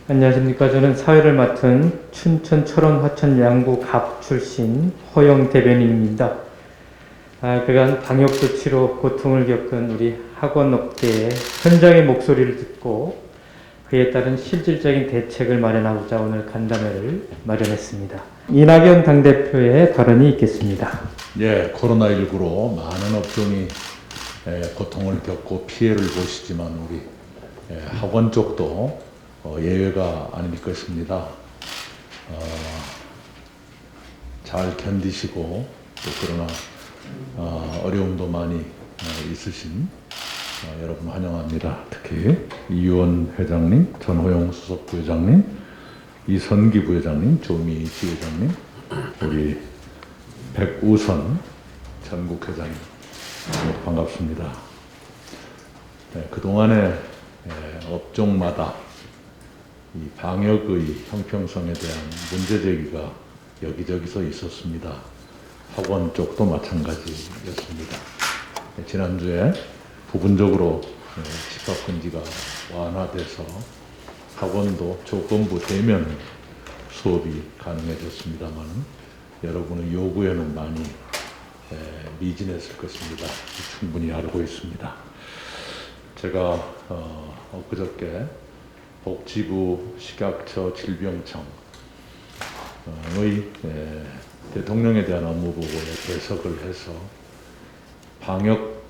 안녕하십니까. 저는 사회를 맡은 춘천, 철원, 화천, 양구, 갑 출신 허영 대변인입니다. 그간 방역조치로 고통을 겪은 우리 학원업계의 현장의 목소리를 듣고 그에 따른 실질적인 대책을 마련하고자 오늘 간담회를 마련했습니다. 이낙연 당대표의 발언이 있겠습니다. 예, 코로나19로 많은 업종이 고통을 겪고 피해를 보시지만 우리 학원 쪽도 예외가 아닐 것입니다. 잘 견디시고 또 그러나 어려움도 많이 있으신 여러분 환영합니다. 특히 이유원 회장님, 전호영 수석 부회장님, 이선기 부회장님, 조미 지회장님, 우리 백우선 전국 회장님 반갑습니다. 그동안에 업종마다 이 방역의 형평성에 대한 문제 제기가 여기저기서 있었습니다. 학원 쪽도 마찬가지였습니다. 지난주에 부분적으로 집합금지가 완화돼서 학원도 조건부 대면 수업이 가능해졌습니다만 여러분의 요구에는 많이 미진했을 것입니다. 충분히 알고 있습니다. 제가 엊그저께 복지부 식약처 질병청의 대통령에 대한 업무 보고에 배석을 해서 방역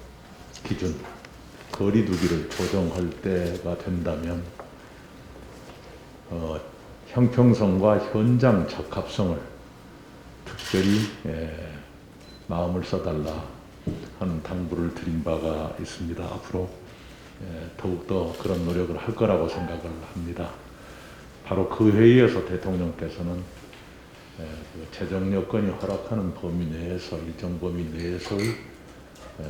기준, 거리두기를 조정할 때가 된다면 형평성과 현장 적합성을 특별히 마음을 써달라 하는 당부를 드린 바가 있습니다. 앞으로 더욱더 그런 노력을 할 거라고 생각을 합니다. 바로 그 회의에서 대통령께서는 재정 여건이 허락하는 범위 내에서 일정 범위 내에서의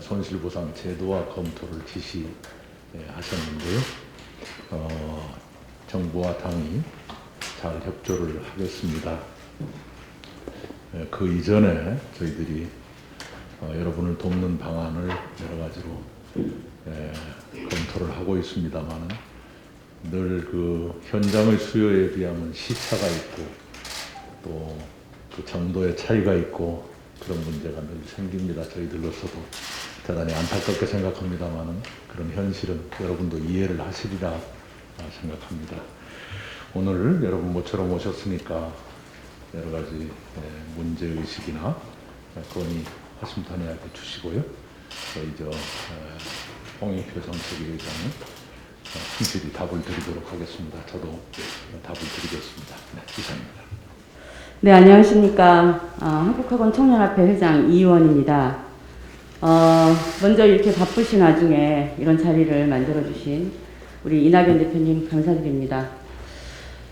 손실보상 제도와 검토를 지시하셨는데요. 정부와 당이 잘 협조를 하겠습니다. 그 이전에 저희들이 여러분을 돕는 방안을 여러 가지로 검토를 하고 있습니다만 늘 그 현장의 수요에 비하면 시차가 있고 또 그 정도의 차이가 있고 그런 문제가 늘 생깁니다. 저희들로서도 대단히 안타깝게 생각합니다만 그런 현실은 여러분도 이해를 하시리라 생각합니다. 오늘 여러분 모처럼 오셨으니까 여러 가지 문제의식이나 건의 허심탄회하게 주시고요. 저희 홍익표 정책위의장은 충실히 답을 드리도록 하겠습니다. 저도 답을 드리겠습니다. 네, 이상입니다. 네, 안녕하십니까. 한국학원 청년합회 회장 이유원입니다. 먼저 이렇게 바쁘신 와중에 이런 자리를 만들어주신 우리 이낙연 대표님 감사드립니다.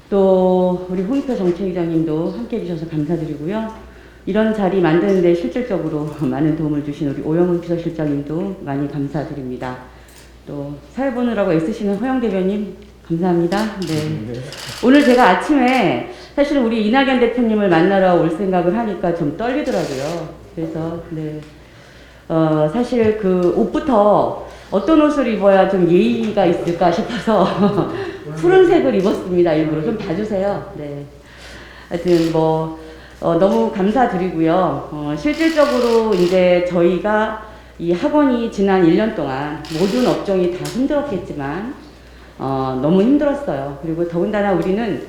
또 우리 홍익표 정책위장님도 함께 해주셔서 감사드리고요. 이런 자리 만드는데 실질적으로 많은 도움을 주신 우리 오영훈 비서실장님도 많이 감사드립니다. 또 사회 보느라고 애쓰시는 허영 대변인 감사합니다. 네. 오늘 제가 아침에 사실 우리 이낙연 대표님을 만나러 올 생각을 하니까 좀 떨리더라고요. 그래서 네. 사실 그 옷부터 어떤 옷을 입어야 좀 예의가 있을까 싶어서 푸른색을 입었습니다. 일부러 좀 봐주세요. 네. 하여튼 너무 감사드리고요. 실질적으로 이제 저희가 이 학원이 지난 1년 동안 모든 업종이 다 힘들었겠지만 너무 힘들었어요. 그리고 더군다나 우리는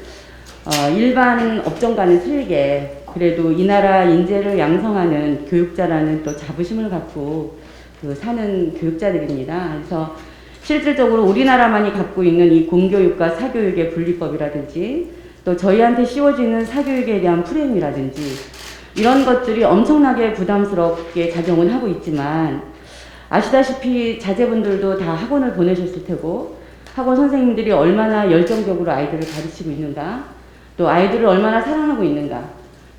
일반 업종과는 틀리게 그래도 이 나라 인재를 양성하는 교육자라는 또 자부심을 갖고 사는 교육자들입니다. 그래서 실질적으로 우리나라만이 갖고 있는 이 공교육과 사교육의 분리법이라든지 또 저희한테 씌워지는 사교육에 대한 프레임이라든지 이런 것들이 엄청나게 부담스럽게 작용은 하고 있지만 아시다시피 자제분들도 다 학원을 보내셨을 테고 학원 선생님들이 얼마나 열정적으로 아이들을 가르치고 있는가 또 아이들을 얼마나 사랑하고 있는가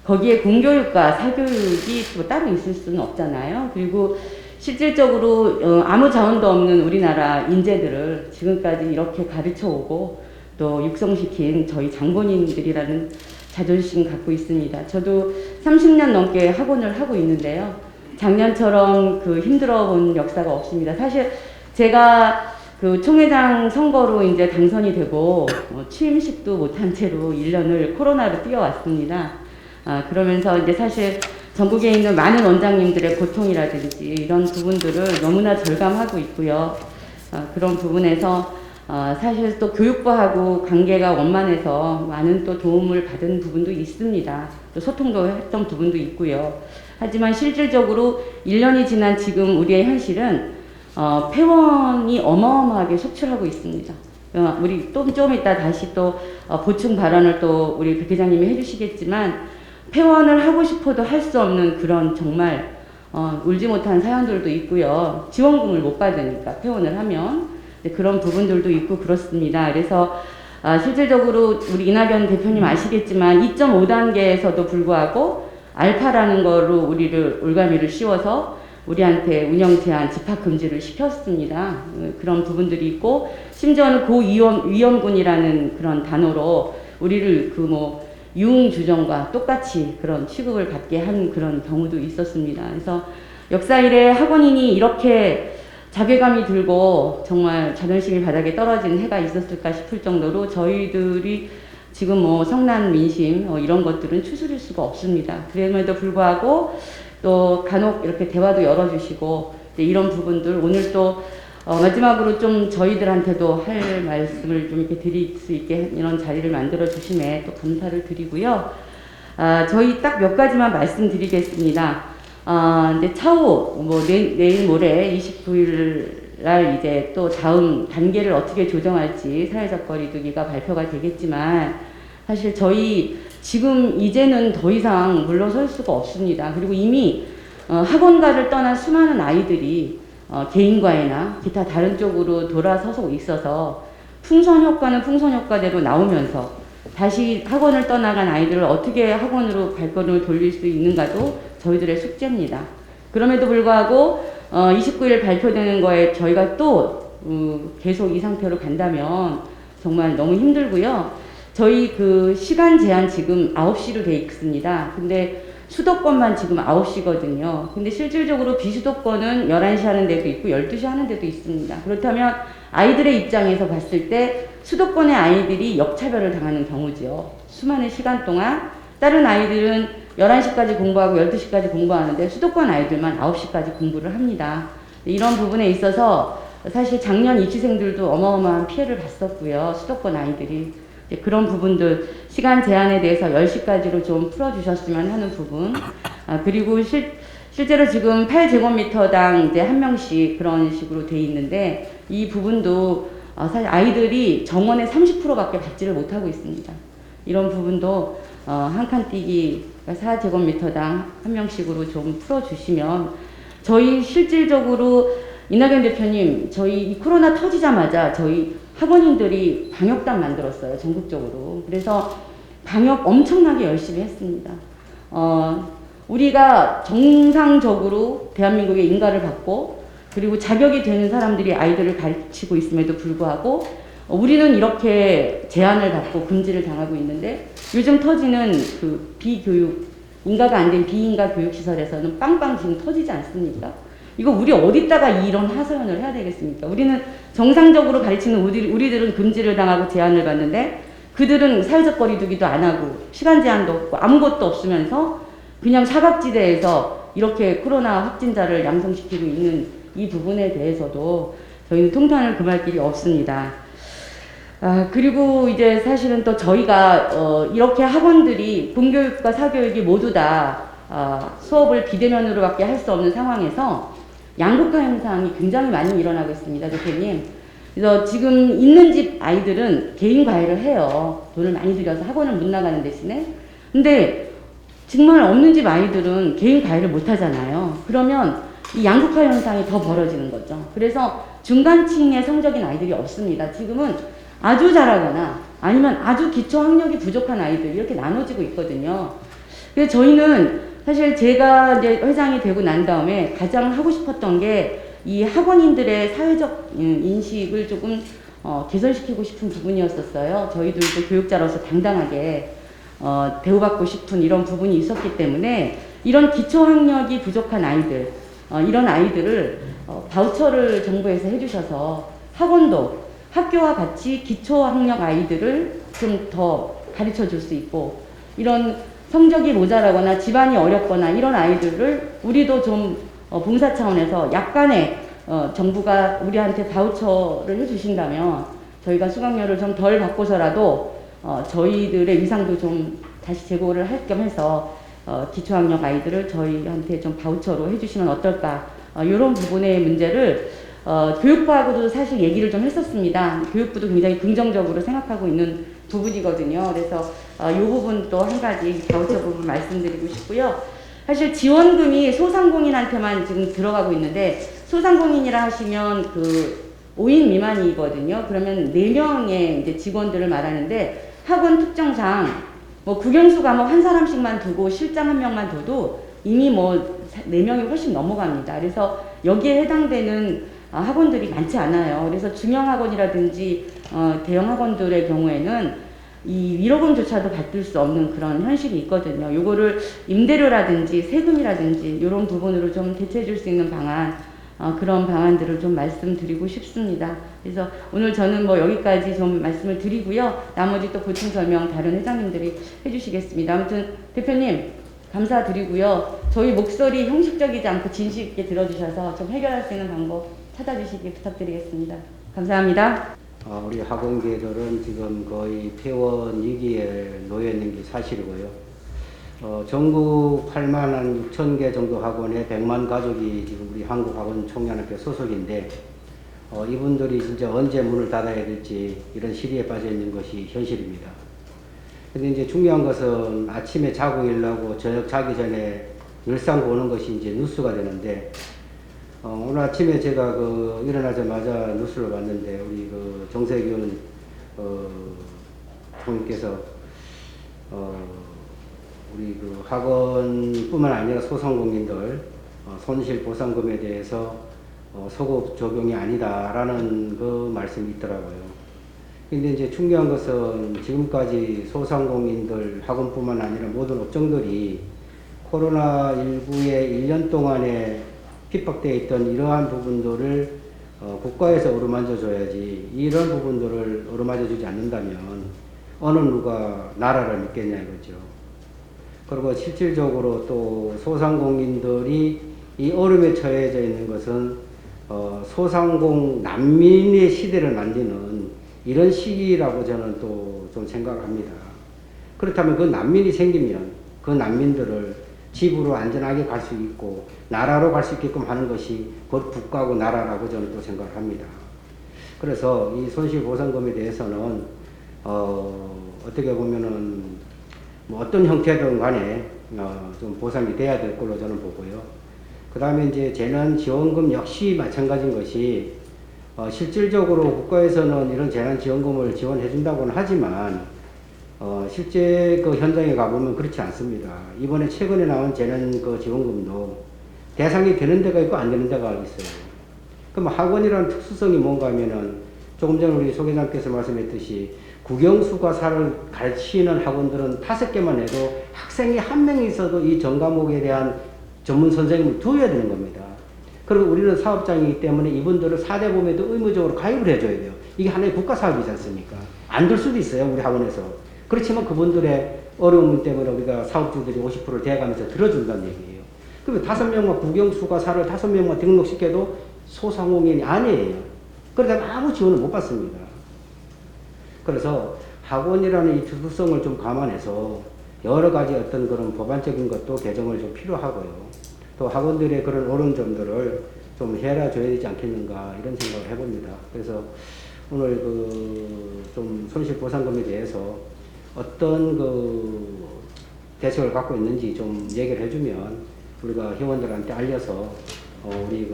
거기에 공교육과 사교육이 또 따로 있을 수는 없잖아요. 그리고 실질적으로 아무 자원도 없는 우리나라 인재들을 지금까지 이렇게 가르쳐 오고 또 육성시킨 저희 장본인들이라는 자존심 갖고 있습니다. 저도 30년 넘게 학원을 하고 있는데요. 작년처럼 힘들어 본 역사가 없습니다. 사실 제가 그 총회장 선거로 이제 당선이 되고 취임식도 못한 채로 1년을 코로나로 뛰어왔습니다. 그러면서 이제 사실 전국에 있는 많은 원장님들의 고통이라든지 이런 부분들을 너무나 절감하고 있고요. 그런 부분에서 사실 또 교육부하고 관계가 원만해서 많은 또 도움을 받은 부분도 있습니다. 또 소통도 했던 부분도 있고요. 하지만 실질적으로 1년이 지난 지금 우리의 현실은 폐원이 어마어마하게 속출하고 있습니다. 우리 좀 이따 다시 또 보충 발언을 또 우리 백 회장님이 해주시겠지만 폐원을 하고 싶어도 할 수 없는 그런 정말 울지 못한 사연들도 있고요. 지원금을 못 받으니까 폐원을 하면 그런 부분들도 있고 그렇습니다. 그래서 실질적으로 우리 이낙연 대표님 아시겠지만 2.5단계에서도 불구하고 알파라는 거로 우리를 올가미를 씌워서 우리한테 운영 제한, 집합 금지를 시켰습니다. 그런 부분들이 있고 심지어는 고위험군이라는 그런 단어로 우리를 유흥주점과 똑같이 그런 취급을 받게 한 그런 경우도 있었습니다. 그래서 역사 이래 학원인이 이렇게 자괴감이 들고 정말 자존심이 바닥에 떨어진 해가 있었을까 싶을 정도로 저희들이 지금 성난 민심 이런 것들은 추스릴 수가 없습니다. 그럼에도 불구하고 또 간혹 이렇게 대화도 열어주시고 이런 부분들 오늘 또 마지막으로 좀 저희들한테도 할 말씀을 좀 이렇게 드릴 수 있게 이런 자리를 만들어 주심에 또 감사를 드리고요. 저희 딱 몇 가지만 말씀드리겠습니다. 이제 차후 내일 모레 29일 날 이제 또 다음 단계를 어떻게 조정할지 사회적 거리두기가 발표가 되겠지만 사실 저희 지금 이제는 더 이상 물러설 수가 없습니다. 그리고 이미 학원가를 떠난 수많은 아이들이 개인과외나 기타 다른 쪽으로 돌아서고 있어서 풍선 효과는 풍선 효과대로 나오면서 다시 학원을 떠나간 아이들을 어떻게 학원으로 발걸음을 돌릴 수 있는가도 저희들의 숙제입니다. 그럼에도 불구하고 29일 발표되는 거에 저희가 또 계속 이 상태로 간다면 정말 너무 힘들고요. 저희 그 시간 제한 지금 9시로 돼 있습니다. 근데 수도권만 지금 9시거든요. 근데 실질적으로 비수도권은 11시 하는 데도 있고 12시 하는 데도 있습니다. 그렇다면 아이들의 입장에서 봤을 때 수도권의 아이들이 역차별을 당하는 경우죠. 수많은 시간 동안 다른 아이들은 11시까지 공부하고 12시까지 공부하는데 수도권 아이들만 9시까지 공부를 합니다. 이런 부분에 있어서 사실 작년 입시생들도 어마어마한 피해를 봤었고요. 수도권 아이들이. 그런 부분들 시간 제한에 대해서 10시까지로 좀 풀어주셨으면 하는 부분. 그리고 실제로 지금 8제곱미터당 이제 한 명씩 그런 식으로 돼 있는데 이 부분도 사실 아이들이 정원의 30%밖에 받지를 못하고 있습니다. 이런 부분도 한 칸 뛰기 4제곱미터당 한 명씩으로 좀 풀어주시면 저희 실질적으로 이낙연 대표님 저희 이 코로나 터지자마자 저희 학원인들이 방역단 만들었어요. 전국적으로. 그래서 방역 엄청나게 열심히 했습니다. 우리가 정상적으로 대한민국의 인가를 받고 그리고 자격이 되는 사람들이 아이들을 가르치고 있음에도 불구하고 우리는 이렇게 제한을 받고 금지를 당하고 있는데 요즘 터지는 그 비교육, 인가가 안 된 비인가 교육시설에서는 빵빵 지금 터지지 않습니까? 이거 우리 어디다가 이런 하소연을 해야 되겠습니까? 우리는 정상적으로 가르치는 우리들은 금지를 당하고 제한을 받는데 그들은 사회적 거리두기도 안 하고 시간 제한도 없고 아무것도 없으면서 그냥 사각지대에서 이렇게 코로나 확진자를 양성시키고 있는 이 부분에 대해서도 저희는 통탄을 금할 길이 없습니다. 그리고 이제 사실은 또 저희가 이렇게 학원들이 공교육과 사교육이 모두 다 수업을 비대면으로밖에 할 수 없는 상황에서 양극화 현상이 굉장히 많이 일어나고 있습니다, 대표님. 그래서 지금 있는 집 아이들은 개인 과외를 해요. 돈을 많이 들여서 학원을 못 나가는 대신에. 근데 정말 없는 집 아이들은 개인 과외를 못 하잖아요. 그러면 이 양극화 현상이 더 벌어지는 거죠. 그래서 중간층의 성적인 아이들이 없습니다. 지금은 아주 잘하거나 아니면 아주 기초 학력이 부족한 아이들 이렇게 나눠지고 있거든요. 그래서 저희는 사실 제가 이제 회장이 되고 난 다음에 가장 하고 싶었던 게 이 학원인들의 사회적 인식을 조금 개선시키고 싶은 부분이었었어요. 저희들도 교육자로서 당당하게 대우받고 싶은 이런 부분이 있었기 때문에 이런 기초 학력이 부족한 아이들, 이런 아이들을 바우처를 정부에서 해주셔서 학원도 학교와 같이 기초학력 아이들을 좀 더 가르쳐 줄 수 있고, 이런 성적이 모자라거나 집안이 어렵거나 이런 아이들을 우리도 좀 봉사 차원에서 약간의 정부가 우리한테 바우처를 해주신다면 저희가 수강료를 좀 덜 받고서라도 저희들의 위상도 좀 다시 제고를 할 겸 해서 기초학력 아이들을 저희한테 좀 바우처로 해주시면 어떨까, 이런 부분의 문제를 교육부하고도 사실 얘기를 좀 했었습니다. 교육부도 굉장히 긍정적으로 생각하고 있는 부분이거든요. 그래서 이 부분도 한 가지 바우처 부분 말씀드리고 싶고요. 사실 지원금이 소상공인한테만 지금 들어가고 있는데, 소상공인이라 하시면 그 5인 미만이거든요. 그러면 4명의 이제 직원들을 말하는데, 학원 특정상 뭐 국영수 과목 한 사람씩만 두고 실장 한 명만 둬도 이미 뭐 4명이 훨씬 넘어갑니다. 그래서 여기에 해당되는 학원들이 많지 않아요. 그래서 중형 학원이라든지 대형 학원들의 경우에는 이 1억 원조차도 받을 수 없는 그런 현실이 있거든요. 요거를 임대료라든지 세금이라든지 이런 부분으로 좀 대체해 줄 수 있는 방안, 그런 방안들을 좀 말씀드리고 싶습니다. 그래서 오늘 저는 뭐 여기까지 좀 말씀을 드리고요. 나머지 또 보충 설명 다른 회장님들이 해주시겠습니다. 아무튼 대표님 감사드리고요. 저희 목소리 형식적이지 않고 진실 있게 들어주셔서 좀 해결할 수 있는 방법 찾아주시기 부탁드리겠습니다. 감사합니다. 우리 학원계들은 지금 거의 폐원 위기에 놓여 있는 게 사실이고요. 전국 8만 6천 개 정도 학원에 100만 가족이 지금 우리 한국학원총연합회 소속인데, 이분들이 진짜 언제 문을 닫아야 될지 이런 시리에 빠져 있는 것이 현실입니다. 근데 이제 중요한 것은 아침에 자고 일어나고 저녁 자기 전에 일상 보는 것이 이제 뉴스가 되는데, 오늘 아침에 제가 일어나자마자 뉴스를 봤는데, 우리 정세균 총리께서 우리 학원뿐만 아니라 소상공인들 손실 보상금에 대해서 소급 적용이 아니다라는 그 말씀이 있더라고요. 근데 이제 중요한 것은 지금까지 소상공인들 학원뿐만 아니라 모든 업종들이 코로나19의 1년 동안에 핍박되어 있던 이러한 부분들을 국가에서 어루만져 줘야지, 이런 부분들을 어루만져 주지 않는다면 어느 누가 나라를 믿겠냐 이거죠. 그리고 실질적으로 또 소상공인들이 이 어려움에 처해져 있는 것은 소상공 난민의 시대를 만드는 이런 시기라고 저는 또 좀 생각합니다. 그렇다면 그 난민이 생기면 그 난민들을 집으로 안전하게 갈 수 있고 나라로 갈 수 있게끔 하는 것이 곧 국가고 나라라고 저는 또 생각합니다. 그래서 이 손실보상금에 대해서는 어떻게 보면은 뭐 어떤 형태든 간에 좀 보상이 돼야 될 걸로 저는 보고요. 그 다음에 이제 재난지원금 역시 마찬가지인 것이 실질적으로 국가에서는 이런 재난지원금을 지원해 준다고는 하지만 실제 그 현장에 가보면 그렇지 않습니다. 이번에 최근에 나온 재난지원금도 대상이 되는 데가 있고 안 되는 데가 있어요. 그럼 학원이라는 특수성이 뭔가 하면은 조금 전에 우리 소 회장께서 말씀했듯이 국영수과사를 가르치는 학원들은 5개만 해도 학생이 1명이 있어도 이 전 과목에 대한 전문 선생님을 두어야 되는 겁니다. 그리고 우리는 사업장이기 때문에 이분들을 4대 보험에도 의무적으로 가입을 해줘야 돼요. 이게 하나의 국가사업이지 않습니까? 안 될 수도 있어요, 우리 학원에서. 그렇지만 그분들의 어려움 때문에 우리가 사업주들이 50%를 대가면서 들어준다는 얘기예요. 그러면 5명만 국영수과사를 5명만 등록시켜도 소상공인이 아니에요. 그러다 아무 지원을 못 받습니다. 그래서 학원이라는 이 특수성을 좀 감안해서 여러 가지 어떤 그런 법안적인 것도 개정을 좀 필요하고요. 또 학원들의 그런 옳은 점들을 좀 해라줘야 되지 않겠는가 이런 생각을 해봅니다. 그래서 오늘 좀 손실보상금에 대해서 어떤 대책을 갖고 있는지 좀 얘기를 해주면 우리가 회원들한테 알려서 우리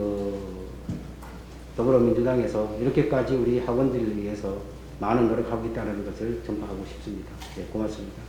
더불어민주당에서 이렇게까지 우리 학원들을 위해서 많은 노력하고 있다는 것을 전파하고 싶습니다. 네, 고맙습니다.